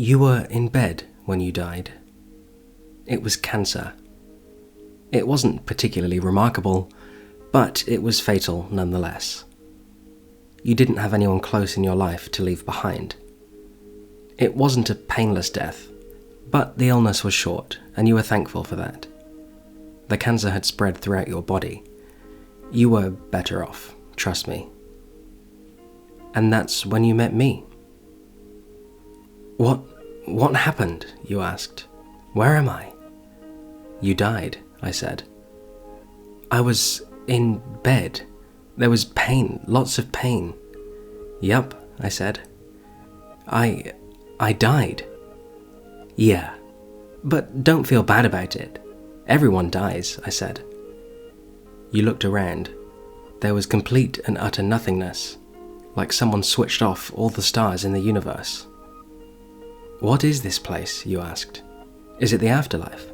You were in bed when you died. It was cancer. It wasn't particularly remarkable, but it was fatal nonetheless. You didn't have anyone close in your life to leave behind. It wasn't a painless death, but the illness was short, and you were thankful for that. The cancer had spread throughout your body. You were better off, trust me. And that's when you met me. What happened? You asked. Where am I? You died, I said. I was in bed. There was pain, lots of pain. Yup, I said. I died. Yeah, but don't feel bad about it. Everyone dies, I said. You looked around. There was complete and utter nothingness, like someone switched off all the stars in the universe. What is this place? You asked. Is it the afterlife?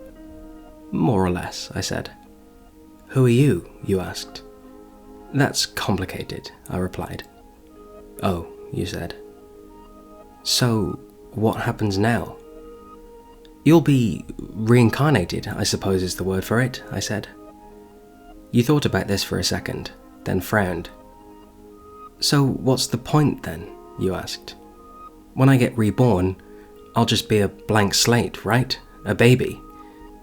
More or less, I said. Who are you? You asked. That's complicated, I replied. Oh, you said. So, what happens now? You'll be reincarnated, I suppose is the word for it, I said. You thought about this for a second, then frowned. So what's the point then? You asked. When I get reborn, I'll just be a blank slate, right? A baby.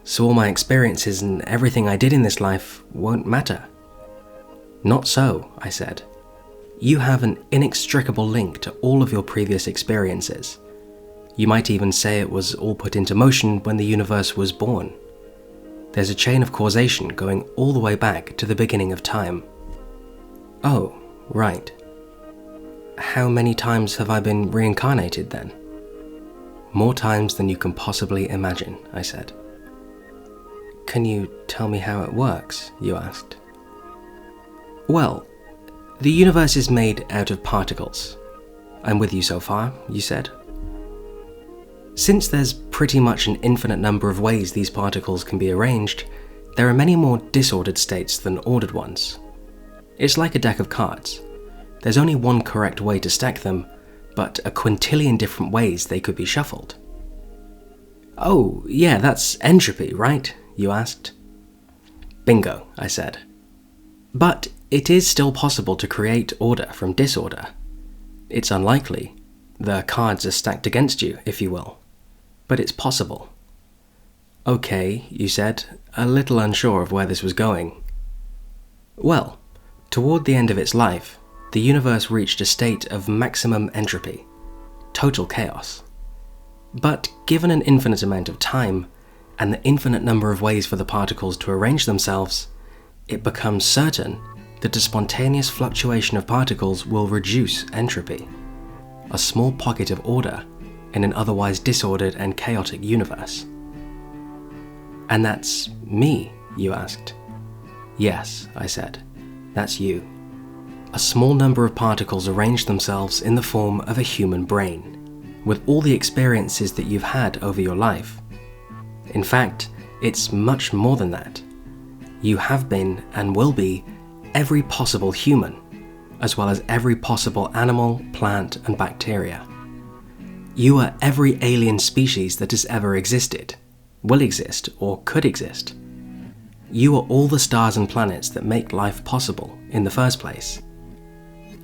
So all my experiences and everything I did in this life won't matter. Not so, I said. You have an inextricable link to all of your previous experiences. You might even say it was all put into motion when the universe was born. There's a chain of causation going all the way back to the beginning of time. Oh, right. How many times have I been reincarnated then? More times than you can possibly imagine, I said. Can you tell me how it works? You asked. Well, the universe is made out of particles. I'm with you so far, you said. Since there's pretty much an infinite number of ways these particles can be arranged, there are many more disordered states than ordered ones. It's like a deck of cards. There's only one correct way to stack them, but a quintillion different ways they could be shuffled. Oh, yeah, that's entropy, right? You asked. Bingo, I said. But it is still possible to create order from disorder. It's unlikely. The cards are stacked against you, if you will. But it's possible. Okay, you said, a little unsure of where this was going. Well, toward the end of its life, the universe reached a state of maximum entropy, total chaos. But given an infinite amount of time, and the infinite number of ways for the particles to arrange themselves, it becomes certain that a spontaneous fluctuation of particles will reduce entropy, a small pocket of order in an otherwise disordered and chaotic universe. And that's me, you asked. Yes, I said, that's you. A small number of particles arrange themselves in the form of a human brain, with all the experiences that you've had over your life. In fact, it's much more than that. You have been and will be every possible human, as well as every possible animal, plant, and bacteria. You are every alien species that has ever existed, will exist, or could exist. You are all the stars and planets that make life possible in the first place.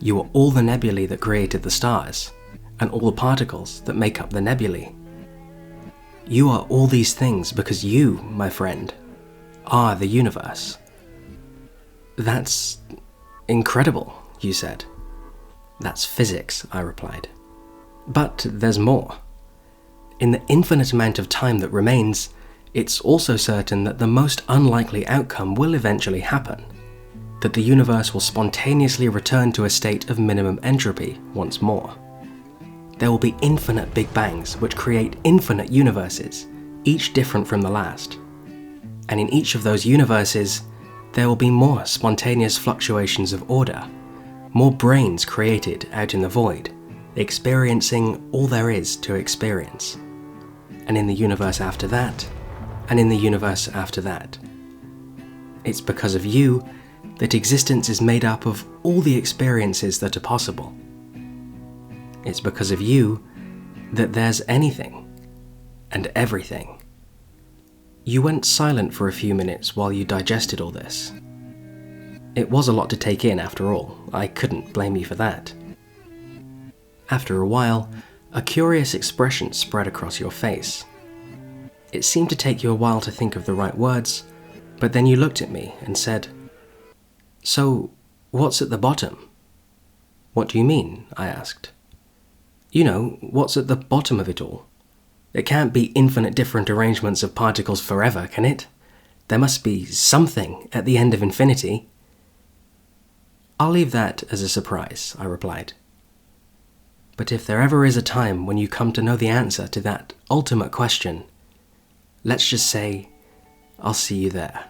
You are all the nebulae that created the stars, and all the particles that make up the nebulae. You are all these things because you, my friend, are the universe. That's incredible, you said. That's physics, I replied. But there's more. In the infinite amount of time that remains, it's also certain that the most unlikely outcome will eventually happen, that the universe will spontaneously return to a state of minimum entropy once more. There will be infinite Big Bangs which create infinite universes, each different from the last. And in each of those universes, there will be more spontaneous fluctuations of order, more brains created out in the void, experiencing all there is to experience. And in the universe after that, and in the universe after that. It's because of you that existence is made up of all the experiences that are possible. It's because of you that there's anything and everything. You went silent for a few minutes while you digested all this. It was a lot to take in after all. I couldn't blame you for that. After a while, a curious expression spread across your face. It seemed to take you a while to think of the right words, but then you looked at me and said, "So, what's at the bottom?" "What do you mean?" I asked. "You know, what's at the bottom of it all? It can't be infinite different arrangements of particles forever, can it? There must be something at the end of infinity." "I'll leave that as a surprise," I replied. "But if there ever is a time when you come to know the answer to that ultimate question, let's just say, I'll see you there."